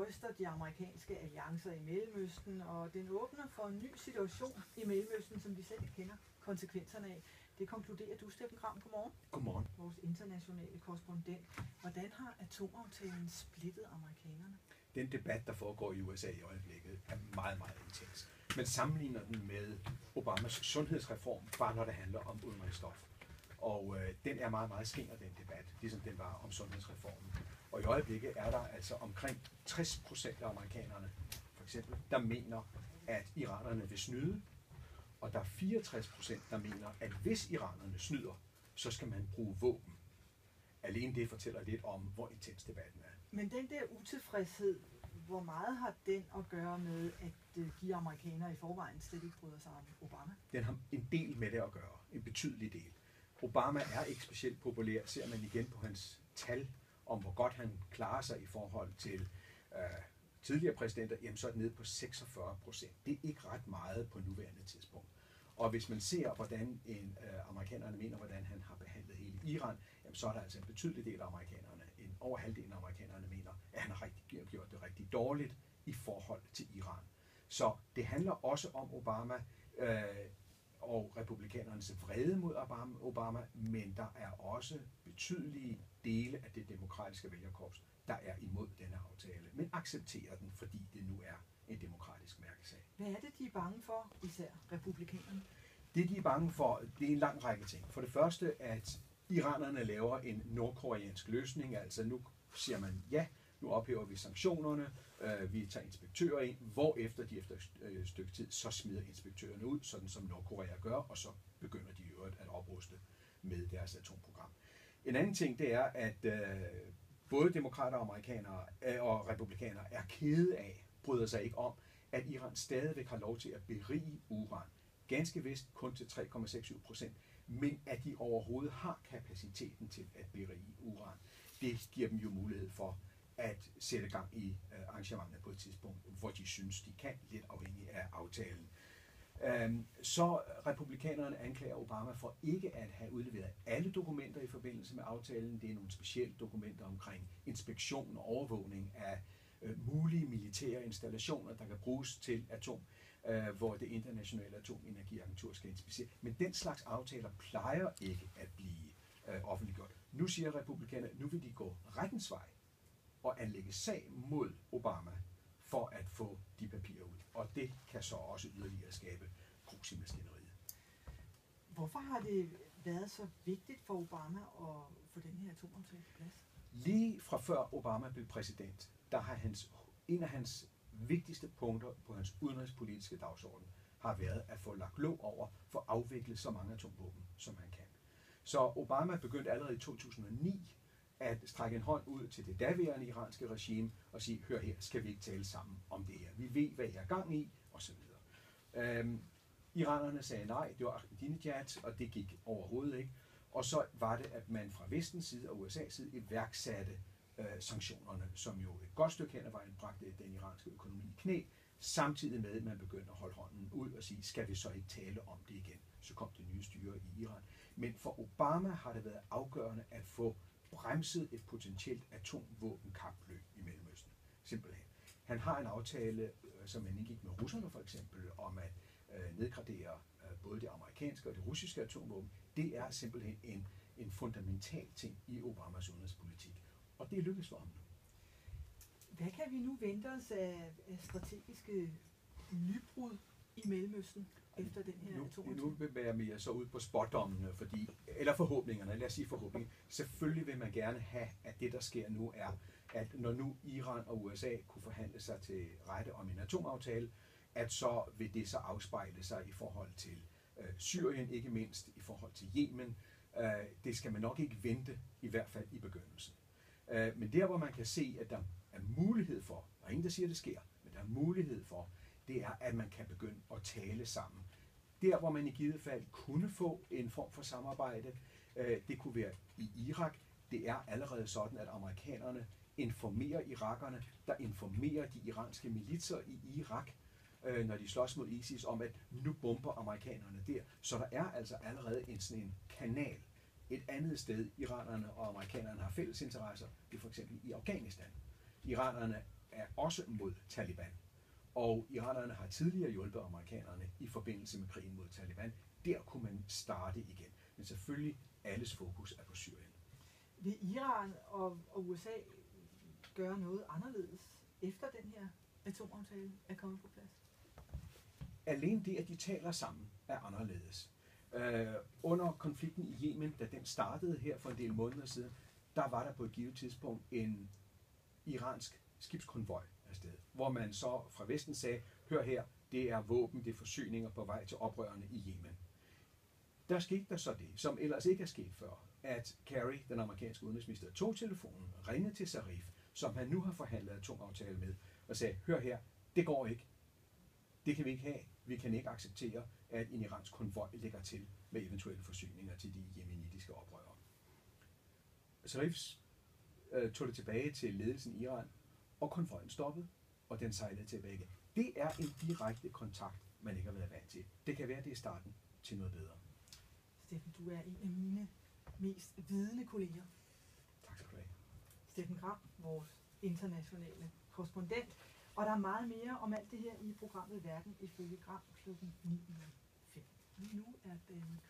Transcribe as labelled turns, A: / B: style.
A: ryster de amerikanske alliancer i Mellemøsten, og den åbner for en ny situation i Mellemøsten, som vi selv kender konsekvenserne af. Det konkluderer du, Steffen Gram. Godmorgen.
B: Godmorgen.
A: Vores internationale korrespondent. Hvordan har atomaftalen splittet amerikanerne?
B: Den debat, der foregår i USA i øjeblikket, er meget, meget intens. Men sammenligner den med Obamas sundhedsreform, bare når det handler om udenrigsstof. Og den er meget, meget skinger, den debat, ligesom den var om sundhedsreformen. Og i øjeblikket er der altså omkring 60% af amerikanerne, for eksempel, der mener, at iranerne vil snyde. Og der er 64%, der mener, at hvis iranerne snyder, så skal man bruge våben. Alene det fortæller lidt om, hvor intens debatten er.
A: Men den der utilfredshed, hvor meget har den at gøre med, at de amerikanere i forvejen slet ikke bryder sig om Obama?
B: Den har en del med det at gøre, en betydelig del. Obama er ikke specielt populær, ser man igen på hans tal om, hvor godt han klarer sig i forhold til tidligere præsidenter, jamen så er det nede på 46%. Det er ikke ret meget på nuværende tidspunkt. Og hvis man ser, hvordan amerikanerne mener, hvordan han har behandlet hele Iran, jamen så er der altså en betydelig del af amerikanerne, over halvdelen af amerikanerne mener, at han har gjort det rigtig dårligt i forhold til Iran. Så det handler også om Obama og republikanernes vrede mod Obama, men der er også betydelige dele af det demokratiske vælgerkorps, der er imod denne aftale, men accepterer den, fordi det nu er en demokratisk mærkesag.
A: Hvad er det, de er bange for, især republikanerne?
B: Det, de er bange for, det er en lang række ting. For det første, at iranerne laver en nordkoreansk løsning, altså nu siger man, ja, nu ophæver vi sanktionerne, vi tager inspektører ind, hvorefter de efter et stykke tid, så smider inspektørerne ud, sådan som Nordkorea gør, og så begynder de i øvrigt at opruste med deres atomprogram. En anden ting, det er, at både demokrater og amerikanere og republikanere er kede af, bryder sig ikke om, at Iran stadigvæk har lov til at berige uran. Ganske vist kun til 3,67%, men at de overhovedet har kapaciteten til at berige uran. Det giver dem jo mulighed for at sætte gang i arrangementet på et tidspunkt, hvor de synes, de kan, lidt afhængig af aftalen. Så republikanerne anklager Obama for ikke at have udleveret alle dokumenter i forbindelse med aftalen. Det er nogle specielle dokumenter omkring inspektion og overvågning af mulige militære installationer, der kan bruges til hvor det internationale atomenergiagentur skal inspicere. Men den slags aftaler plejer ikke at blive offentliggjort. Nu siger republikanerne, nu vil de gå rettens vej og anlægge sag mod Obama for at få de papirer ud. Og det kan så også yderligere skabe grus i maskineriet.
A: Hvorfor har det været så vigtigt for Obama at få den her atomaftale på plads?
B: Lige fra før Obama blev præsident, der har en af hans vigtigste punkter på hans udenrigspolitiske dagsorden har været at få lagt låg over for afviklet så mange atomvåben, som han kan. Så Obama begyndte allerede i 2009 at strække en hånd ud til det daværende iranske regime og sige, hør her, skal vi ikke tale sammen om det her? Vi ved, hvad I er gang i, osv. Iranerne sagde nej, det var Ahmadinejad, og det gik overhovedet ikke. Og så var det, at man fra vestens side og USA's side iværksatte sanktionerne, som jo et godt stykke hen ad vejen bragte den iranske økonomi i knæ, samtidig med, at man begyndte at holde hånden ud og sige, skal vi så ikke tale om det igen? Så kom det nye styre i Iran. Men for Obama har det været afgørende at få bremset et potentielt atomvåbenkapløb i Mellemøsten. Simpelthen. Han har en aftale, som man indgik med russerne for eksempel, om at nedgradere både det amerikanske og det russiske atomvåben. Det er simpelthen en fundamental ting i Obamas udenrigspolitik. Og det er lykkedes for ham nu.
A: Hvad kan vi nu vente os af strategiske nybrud i Mellemøsten efter den her atomaftale?
B: Nu bevæger vi så ud på spådommene, eller forhåbningerne, lad os sige forhåbninger. Selvfølgelig vil man gerne have, at det der sker nu er, at når nu Iran og USA kunne forhandle sig til rette om en atomaftale, at så vil det så afspejle sig i forhold til Syrien, ikke mindst i forhold til Yemen. Det skal man nok ikke vente, i hvert fald i begyndelsen. Men der, hvor man kan se, at der er mulighed for, og ingen der siger, at det sker, men der er mulighed for, det er, at man kan begynde at tale sammen. Der, hvor man i givet fald kunne få en form for samarbejde, det kunne være i Irak. Det er allerede sådan, at amerikanerne informerer irakerne, der informerer de iranske militser i Irak, når de slås mod ISIS, om at nu bomber amerikanerne der. Så der er altså allerede sådan en kanal. Et andet sted, iranerne og amerikanerne har fælles interesser, det er for eksempel i Afghanistan. Iranerne er også mod Taliban. Og iranerne har tidligere hjulpet amerikanerne i forbindelse med krigen mod Taliban. Der kunne man starte igen. Men selvfølgelig, alles fokus er på Syrien.
A: Vil Iran og USA gøre noget anderledes, efter den her atomaftale er kommet på plads?
B: Alene det, at de taler sammen, er anderledes. Under konflikten i Yemen, da den startede her for en del måneder siden, der var der på et givet tidspunkt en iransk skibskonvoj afsted, hvor man så fra Vesten sagde, hør her, det er våben, det er forsyninger på vej til oprørerne i Yemen. Der skete der så det, som ellers ikke er sket før, at Kerry, den amerikanske udenrigsminister, tog telefonen, ringede til Zarif, som han nu har forhandlet atomaftale med, og sagde, hør her, det går ikke. Det kan vi ikke have. Vi kan ikke acceptere, at en iransk konvoj lægger til med eventuelle forsyninger til de yemenitiske oprørere. Zarif tog det tilbage til ledelsen i Iran, og konvojen stoppede, og den sejlede tilbage. Det er en direkte kontakt, man ikke har været vant til. Det kan være, det er starten til noget bedre.
A: Steffen, du er en af mine mest vidende kolleger.
B: Tak skal du have.
A: Steffen Gram, vores internationale korrespondent. Og der er meget mere om alt det her i programmet Verden ifølge Gram kl. 9:05. Lige nu er det